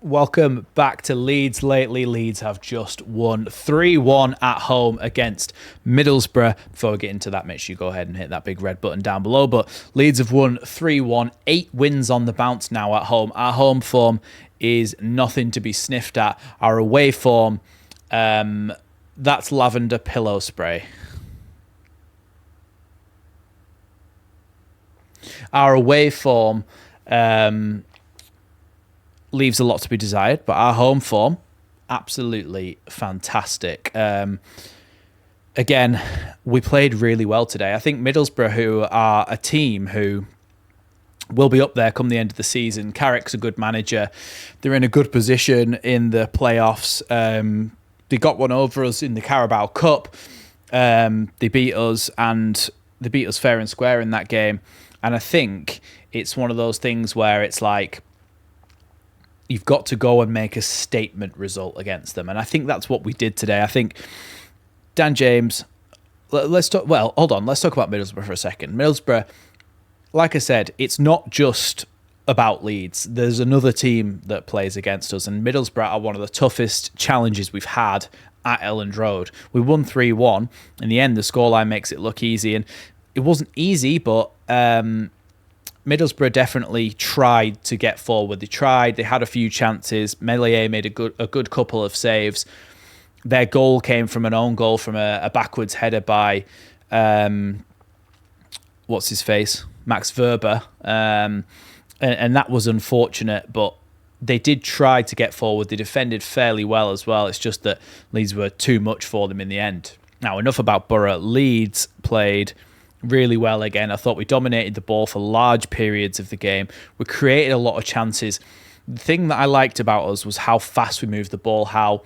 Welcome back to Leeds Lately. Leeds have just won 3-1 at home against Middlesbrough. Before we get into that, make sure you go ahead and hit that big red button down below. But Leeds have won 3-1, 8 wins on the bounce now at home. Our home form is nothing to be sniffed at. Our away form, that's lavender pillow spray. Our away form leaves a lot to be desired, but our home form, absolutely fantastic. Again, we played really well today. I think Middlesbrough, who are a team who will be up there come the end of the season. Carrick's a good manager. They're in a good position in the playoffs. They got one over us in the Carabao Cup. They beat us, and they beat us fair and square in that game. And I think it's one of those things where it's like, you've got to go and make a statement result against them. And I think that's what we did today. I think Dan James, let's talk about Middlesbrough for a second. Middlesbrough, like I said, it's not just about Leeds. There's another team that plays against us, and Middlesbrough are one of the toughest challenges we've had at Elland Road. We won 3-1. In the end, the scoreline makes it look easy, and it wasn't easy, but Middlesbrough definitely tried to get forward. They tried. They had a few chances. Meslier made a good couple of saves. Their goal came from an own goal from a backwards header by what's his face, Max Verber, and that was unfortunate. But they did try to get forward. They defended fairly well as well. It's just that Leeds were too much for them in the end. Now, enough about Borough. Leeds played really well again. I thought we dominated the ball for large periods of the game. We created a lot of chances. The thing that I liked about us was how fast we moved the ball, how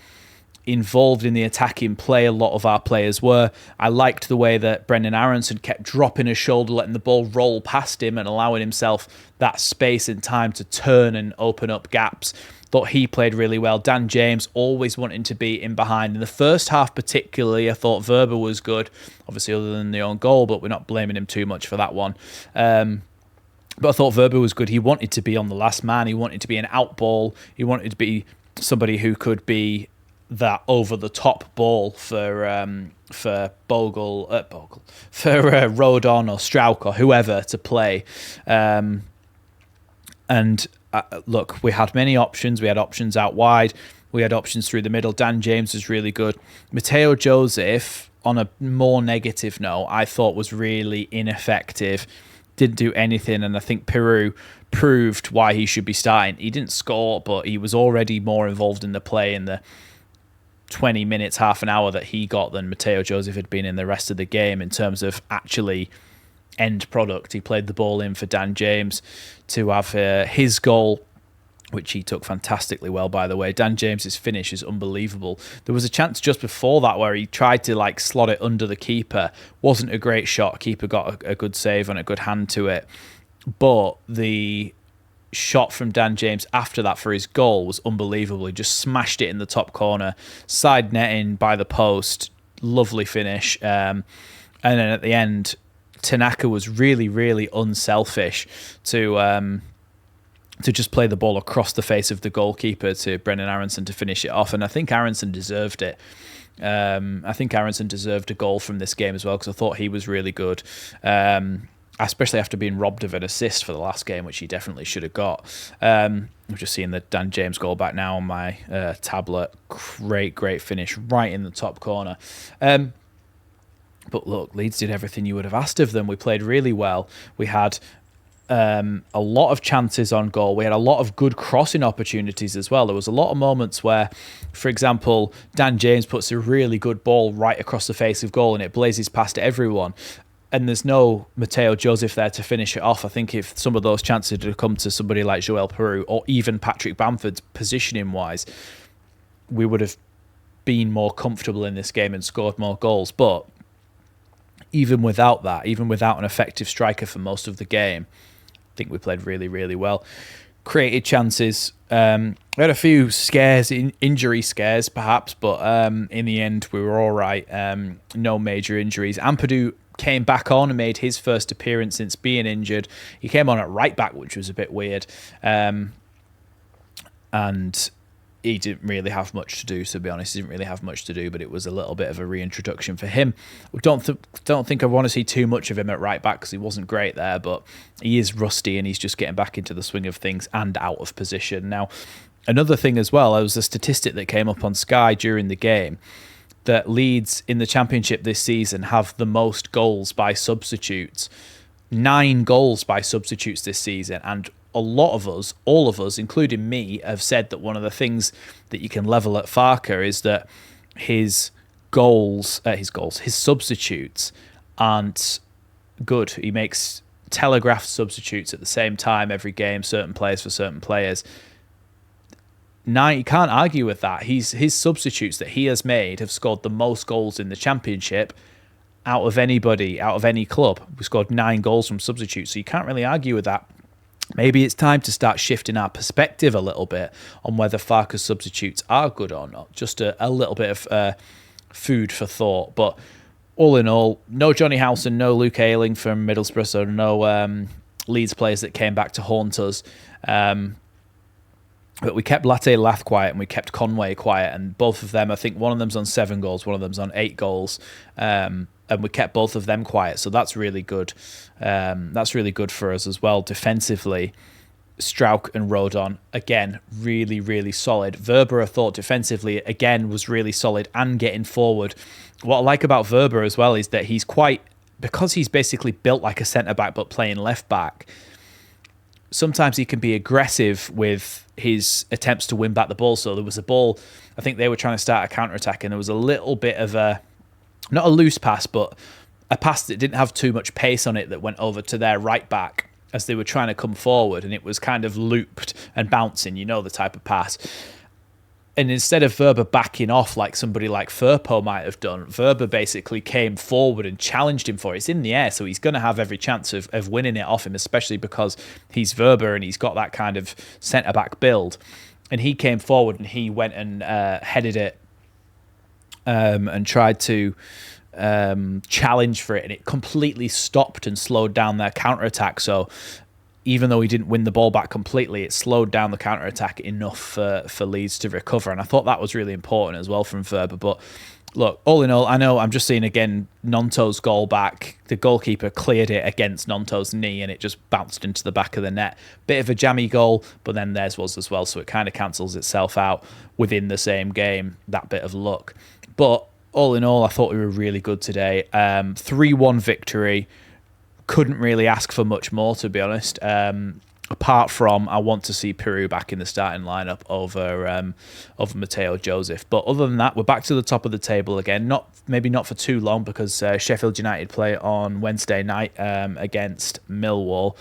involved in the attacking play a lot of our players were. I liked the way that Brendan Aronson kept dropping his shoulder, letting the ball roll past him and allowing himself that space and time to turn and open up gaps. Thought he played really well. Dan James always wanting to be in behind. In the first half particularly, I thought Verber was good, obviously other than the own goal, but we're not blaming him too much for that one. But I thought Verber was good. He wanted to be on the last man. He wanted to be an out ball. He wanted to be somebody who could be that over-the-top ball for Rodon or Strauch or whoever to play. Look, we had many options. We had options out wide. We had options through the middle. Dan James was really good. Mateo Joseph, on a more negative note, I thought was really ineffective. Didn't do anything, and I think Peru proved why he should be starting. He didn't score, but he was already more involved in the play in the 20 minutes, half an hour that he got than Mateo Joseph had been in the rest of the game in terms of actually end product. He played the ball in for Dan James to have his goal, which he took fantastically well, by the way. Dan James's finish is unbelievable. There was a chance just before that where he tried to slot it under the keeper. Wasn't a great shot. Keeper got a good save and a good hand to it. But the shot from Dan James after that for his goal was unbelievable. He just smashed it in the top corner, side netting by the post. Lovely finish. And then at the end, Tanaka was really, really unselfish to just play the ball across the face of the goalkeeper to Brendan Aronson to finish it off. And I think Aronson deserved it. I think Aronson deserved a goal from this game as well, because I thought he was really good, especially after being robbed of an assist for the last game, which he definitely should have got. I'm just seeing the Dan James goal back now on my tablet. Great finish right in the top corner. But look, Leeds did everything you would have asked of them. We played really well. We had a lot of chances on goal. We had a lot of good crossing opportunities as well. There was a lot of moments where, for example, Dan James puts a really good ball right across the face of goal and it blazes past everyone. And there's no Mateo Joseph there to finish it off. I think if some of those chances had come to somebody like Joel Peru or even Patrick Bamford, positioning-wise, we would have been more comfortable in this game and scored more goals. But even without that, even without an effective striker for most of the game, I think we played really, really well. Created chances. We had a few scares, injury scares perhaps, but in the end we were all right. No major injuries. Ampadu came back on and made his first appearance since being injured. He came on at right back, which was a bit weird. and he didn't really have much to do, to be honest. He didn't really have much to do, but it was a little bit of a reintroduction for him. Don't think I want to see too much of him at right back because he wasn't great there, but he is rusty and he's just getting back into the swing of things and out of position. Now, another thing as well, there was a statistic that came up on Sky during the game that Leeds in the Championship this season have the most goals by substitutes. 9 goals by substitutes this season, and a lot of us, all of us, including me, have said that one of the things that you can level at Farke is that his substitutes aren't good. He makes telegraphed substitutes at the same time every game, certain players for certain players. You can't argue with that. His substitutes that he has made have scored the most goals in the Championship out of anybody, out of any club. We scored 9 goals from substitutes, so you can't really argue with that. Maybe it's time to start shifting our perspective a little bit on whether Farke's substitutes are good or not. Just a little bit of food for thought. But all in all, no Johnny Howson, no Luke Ayling from Middlesbrough, so no Leeds players that came back to haunt us. But we kept Latte Lath quiet and we kept Conway quiet, and both of them, I think one of them's on 7 goals, one of them's on 8 goals. And we kept both of them quiet, so that's really good. That's really good for us as well. Defensively, Strauch and Rodon, again, really, really solid. Verber, I thought, defensively, again, was really solid and getting forward. What I like about Verber as well is that because he's basically built like a centre-back but playing left-back, sometimes he can be aggressive with his attempts to win back the ball. So there was a ball, I think they were trying to start a counter-attack, and there was a little bit of not a loose pass, but a pass that didn't have too much pace on it that went over to their right back as they were trying to come forward, and it was kind of looped and bouncing, the type of pass. And instead of Verber backing off like somebody like Firpo might have done, Verber basically came forward and challenged him for it. It's in the air, so he's going to have every chance of winning it off him, especially because he's Verber and he's got that kind of centre-back build. And he came forward and he went and headed it and tried to challenge for it, and it completely stopped and slowed down their counter-attack. So even though he didn't win the ball back completely, it slowed down the counter-attack enough for Leeds to recover, and I thought that was really important as well from Verber. But look, all in all, I know I'm just seeing again Nonto's goal back. The goalkeeper cleared it against Nonto's knee and it just bounced into the back of the net. Bit of a jammy goal, but then theirs was as well, so it kind of cancels itself out within the same game, that bit of luck. But all in all, I thought we were really good today. 3-1 victory. Couldn't really ask for much more, to be honest. Apart from, I want to see Peru back in the starting lineup over Mateo Joseph. But other than that, we're back to the top of the table again. Maybe not for too long, because Sheffield United play on Wednesday night against Millwall.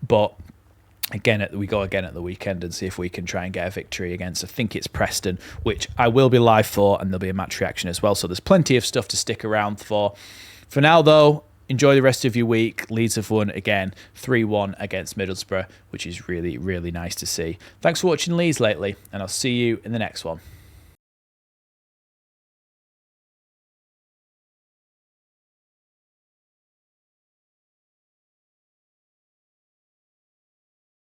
But again, we go again at the weekend and see if we can try and get a victory against, I think it's Preston, which I will be live for, and there'll be a match reaction as well. So there's plenty of stuff to stick around for. For now, though, enjoy the rest of your week. Leeds have won again, 3-1 against Middlesbrough, which is really, really nice to see. Thanks for watching Leeds Lately, and I'll see you in the next one.